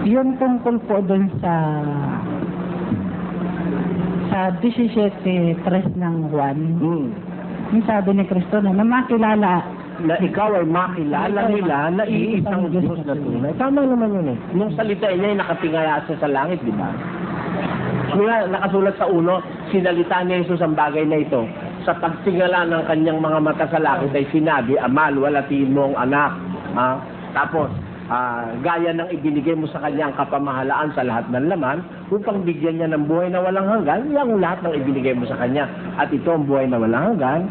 Yun tungkol po dun sa 17:3 ng Juan. Yung sabi ni Kristo na makilala Na ikaw ay makilala nila na iisang Diyos na tunay. Tama naman yun eh. Nung salita niya ay nakatingala siya sa langit, di ba? Kaya nakasulat sa uno, sinalita ni Jesus ang bagay na ito. Sa pagtingala ng kanyang mga mata sa langit ay sinabi, Amal, walatiin mo ang anak. Tapos, gaya ng ibinigay mo sa kanya ang kapamahalaan sa lahat ng laman, upang bigyan niya ng buhay na walang hanggan, yung lahat ng ibinigay mo sa kanya. At ito ang buhay na walang hanggan,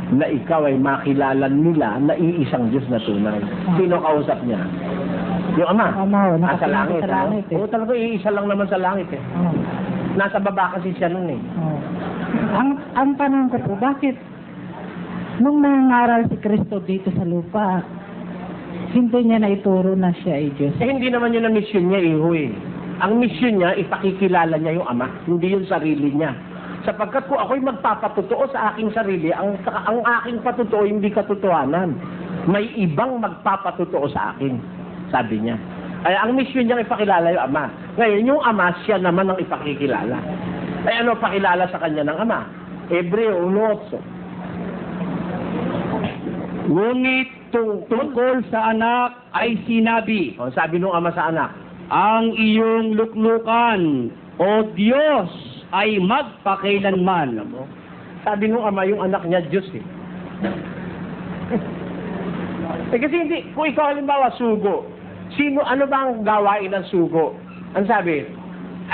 na ikaw ay makilala nila na iisang Diyos na tunay. Sino kausap niya? Yung Ama. Nasa langit. Oo, talaga iisa lang naman sa langit eh. Nasa baba kasi siya nun eh. Ang tanong ko po, bakit nung nangaral si Kristo dito sa lupa, hindi niya na ituro na siya ay Diyos? Hindi naman yun ang mission niya, iho eh. Ang mission niya, ipakikilala niya yung Ama, hindi yung sarili niya. Sapagkat kung ako'y magpapatotoo sa aking sarili, ang aking patotoo hindi katotohanan. May ibang magpapatotoo sa akin, sabi niya. Kaya ang mission niya ipakilala yung Ama. Ngayon, yung Ama, siya naman ang ipakikilala. Ay ano pakilala sa kanya ng Ama? Hebreo 1:8. Ngunit tungkol sa anak ay sinabi, sabi nung Ama sa anak, ang iyong luklukan, O Diyos, ay magpakailanman. Sabi nung Ama, yung anak niya, Diyos eh. Kasi hindi, kung ikaw halimbawa sugo, ano ba ang gawain ng sugo? Ang sabi,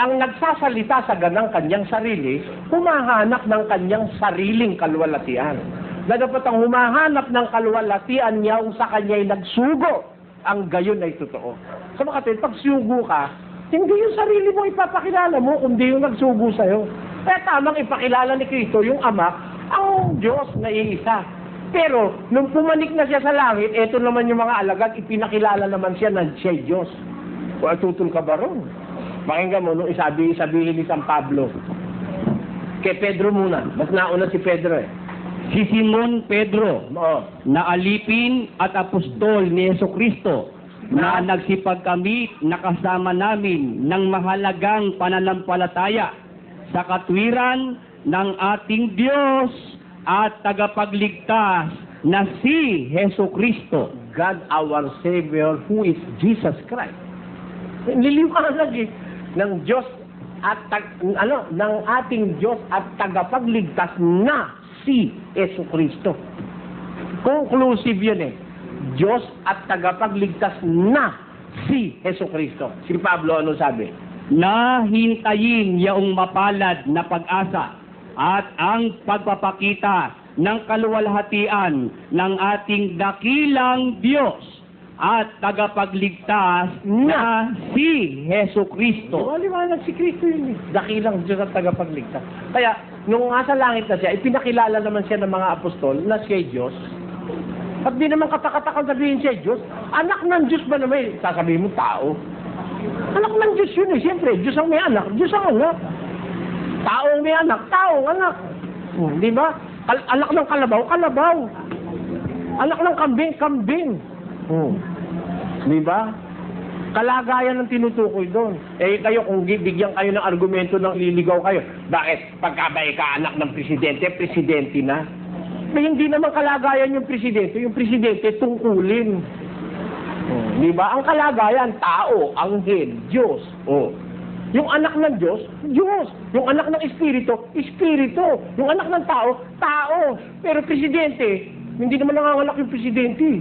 ang nagsasalita sa ganang kanyang sarili, humahanap ng kanyang sariling kalwalatian. Na dapat ang humahanap ng kalwalatian niya kung sa kanya ay nagsugo, ang gayon ay totoo. So makatid, pag sugo ka, hindi yung sarili mo ipapakilala mo, kundi yung nagsugo sa'yo. Kaya tamang ipakilala ni Kristo, yung Ama, ang Diyos na iisa. Pero, nung pumanik na siya sa langit, eto naman yung mga alagad, ipinakilala naman siya na siya'y Diyos. O tutol ka ba ron? Pakinggan mo, nung sabihin ni San Pablo, kay Pedro muna, mas nauna si Pedro eh. Si Simon Pedro, na alipin at apostol ni Jesucristo, na nagsipag kami nakasama namin ng mahalagang pananampalataya sa katwiran ng ating Diyos at tagapagligtas na si Jesucristo. God our Savior, who is Jesus Christ. Niliwanag eh, ng Diyos at ng ating Diyos at tagapagligtas na si Jesucristo. Conclusive yun eh. Diyos at tagapagligtas na si Jesucristo. Si Pablo ano sabi? Na hintayin yaong mapalad na pag-asa at ang pagpapakita ng kaluwalhatian ng ating dakilang Diyos at tagapagligtas na si Jesucristo. Liwanag si Kristo yun eh. Dakilang Diyos at tagapagligtas. Kaya, nung nasa langit na siya, ipinakilala naman siya ng mga apostol na siya Diyos. At di naman katakatakang sabihin siya Diyos. Anak ng Diyos ba naman? Sasabihin mo tao. Anak ng Diyos yun eh. Siyempre, Diyos ang may anak. Diyos ang anak. Tao ang may anak. Tao ang anak. Di ba? Anak ng kalabaw, kalabaw. Anak ng kambing, kambing. Di ba? Kalagayan ang tinutukoy doon. Eh kayo, kung bigyan kayo ng argumento ng liligaw kayo, bakit? Pagkabay ka anak ng presidente, presidente na. May hindi naman kalagayan yung presidente tungkulin. Di ba? Ang kalagayan, tao, anghel, Diyos. Yung anak ng Diyos, Diyos. Yung anak ng Espiritu, Espiritu. Yung anak ng tao, tao. Pero presidente, hindi naman nanganganak yung presidente.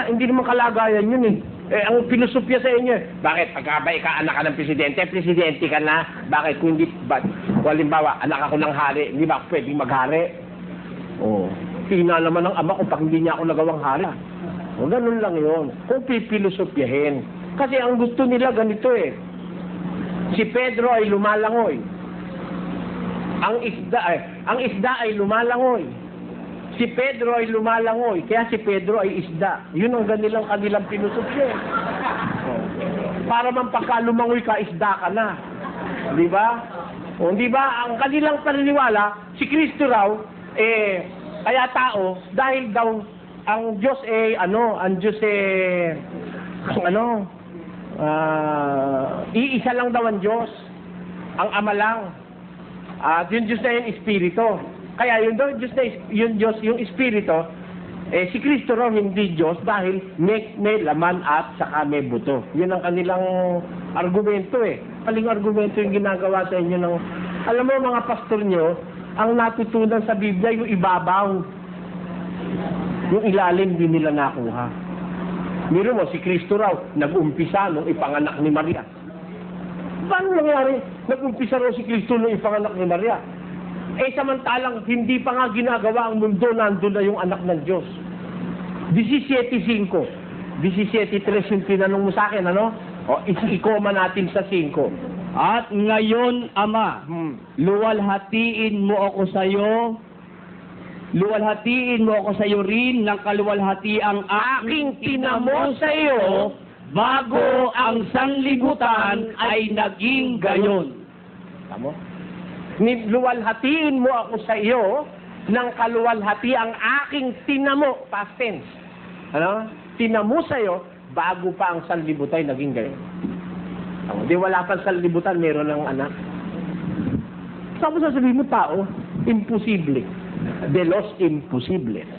Hindi naman kalagayan yun eh. Ang filosofya sa inyo, bakit? Pagkabay ka, anak ka ng presidente, presidente ka na. Bakit? Kung hindi, halimbawa, anak ako ng hari, hindi ba ako pwedeng maghari? Tina naman ng Ama ko pag hindi niya ako nagawang hari. Ganun lang yun. Kung pipilosofyahin. Kasi ang gusto nila ganito eh. Si Pedro ay lumalangoy. Ang isda ay lumalangoy. Si Pedro ay lumalangoy. Kaya si Pedro ay isda. Yun ang kanilang filosofya. Para man pagka lumangoy ka, isda ka na. Di ba? Di ba? Ang kanilang paniniwala, si Kristo raw, kaya tao, dahil daw ang Diyos ang Diyos iisa lang daw ang Diyos. Ang Ama lang. At yung Diyos na yung Espiritu. Kaya yun daw, yung Diyos, yung Espiritu, si Kristo raw hindi Diyos dahil may laman at saka may buto. Yun ang kanilang argumento Maling argumento yung ginagawa sa inyo ng... Alam mo mga pastor nyo, ang natutunan sa Biblia yung ibabaw. Yung ilalim din nila nakuha. Miro mo, si Kristo raw, nag-umpisa nung ipanganak ni Maria. Paano nangyari? Nag-umpisa raw si Kristo nung ipanganak ni Maria. Samantalang hindi pa nga ginagawa ang mundo, nandun na yung anak ng Diyos. 17:5. 17:3 yung tinanong mo sa akin, ano? O, ikoma natin sa 5. At ngayon, Ama, luwalhatiin mo ako sa iyo rin ng kaluwalhatiang aking tinamo sa iyo bago ang sanlibutan ay naging gayon. Tamo? Luwalhatiin mo ako sa iyo ng kaluwalhatiang aking tinamo, past tense. Ano? Tinamo sa iyo bago pa ang sanlibutan ay naging gayon. Di wala pang sanlibutan, meron ng anak. Saan mo sasabihin mo tao? Imposible. De los imposibles.